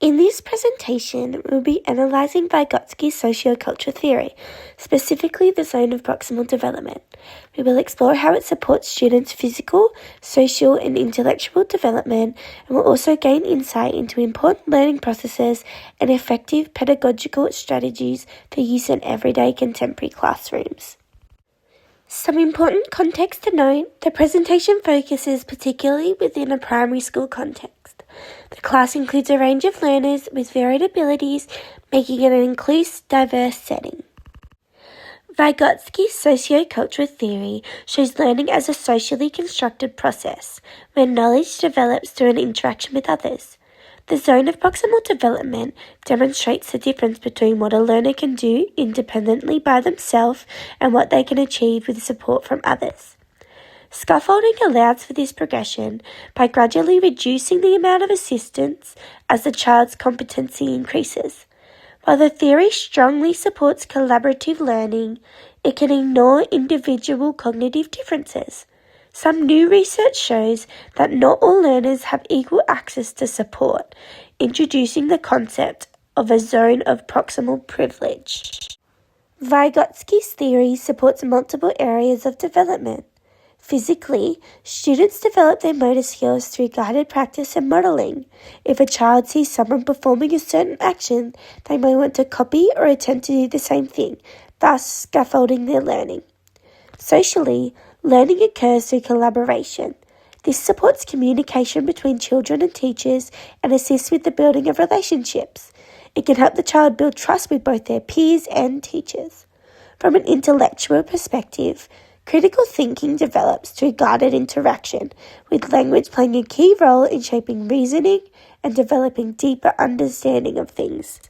In this presentation, we'll be analysing Vygotsky's sociocultural theory, specifically the zone of proximal development. We will explore how it supports students' physical, social and intellectual development, and will also gain insight into important learning processes and effective pedagogical strategies for use in everyday contemporary classrooms. Some important context to note: the presentation focuses particularly within a primary school context. The class includes a range of learners with varied abilities, making it an inclusive, diverse setting. Vygotsky's sociocultural theory shows learning as a socially constructed process, where knowledge develops through an interaction with others. The zone of proximal development demonstrates the difference between what a learner can do independently by themselves and what they can achieve with support from others. Scaffolding allows for this progression by gradually reducing the amount of assistance as the child's competency increases. While the theory strongly supports collaborative learning, it can ignore individual cognitive differences. Some new research shows that not all learners have equal access to support, introducing the concept of a zone of proximal privilege. Vygotsky's theory supports multiple areas of development. Physically, students develop their motor skills through guided practice and modelling. If a child sees someone performing a certain action, they may want to copy or attempt to do the same thing, thus scaffolding their learning. Socially, learning occurs through collaboration. This supports communication between children and teachers and assists with the building of relationships. It can help the child build trust with both their peers and teachers. From an intellectual perspective, critical thinking develops through guided interaction, with language playing a key role in shaping reasoning and developing deeper understanding of things.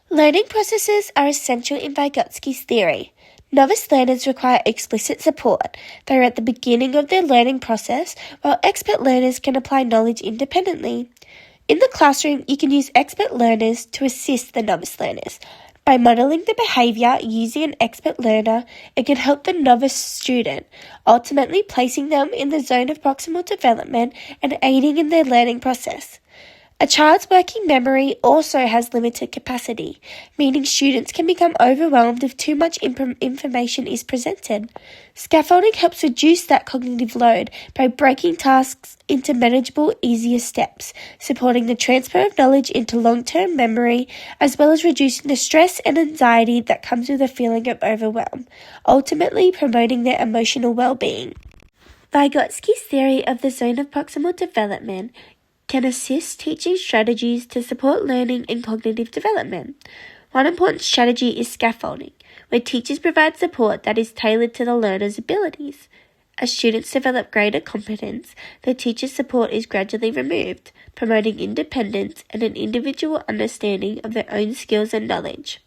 Learning processes are essential in Vygotsky's theory. Novice learners require explicit support. They are at the beginning of their learning process, while expert learners can apply knowledge independently. In the classroom, you can use expert learners to assist the novice learners. By modelling the behaviour using an expert learner, it can help the novice student, ultimately placing them in the zone of proximal development and aiding in their learning process. A child's working memory also has limited capacity, meaning students can become overwhelmed if too much information is presented. Scaffolding helps reduce that cognitive load by breaking tasks into manageable, easier steps, supporting the transfer of knowledge into long-term memory, as well as reducing the stress and anxiety that comes with a feeling of overwhelm, ultimately promoting their emotional well-being. Vygotsky's theory of the zone of proximal development can assist teaching strategies to support learning and cognitive development. One important strategy is scaffolding, where teachers provide support that is tailored to the learner's abilities. As students develop greater competence, the teacher's support is gradually removed, promoting independence and an individual understanding of their own skills and knowledge.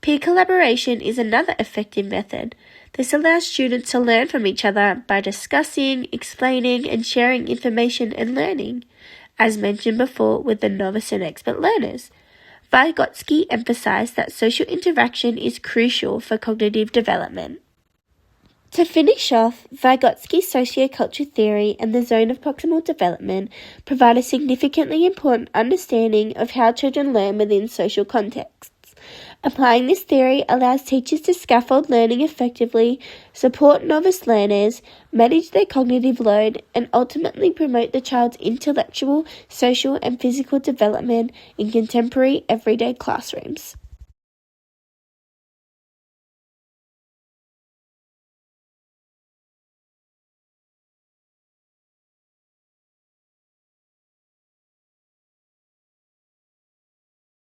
Peer collaboration is another effective method. This allows students to learn from each other by discussing, explaining, and sharing information and learning, as mentioned before with the novice and expert learners. Vygotsky emphasized that social interaction is crucial for cognitive development. To finish off, Vygotsky's sociocultural theory and the zone of proximal development provide a significantly important understanding of how children learn within social contexts. Applying this theory allows teachers to scaffold learning effectively, support novice learners, manage their cognitive load, and ultimately promote the child's intellectual, social, and physical development in contemporary, everyday classrooms.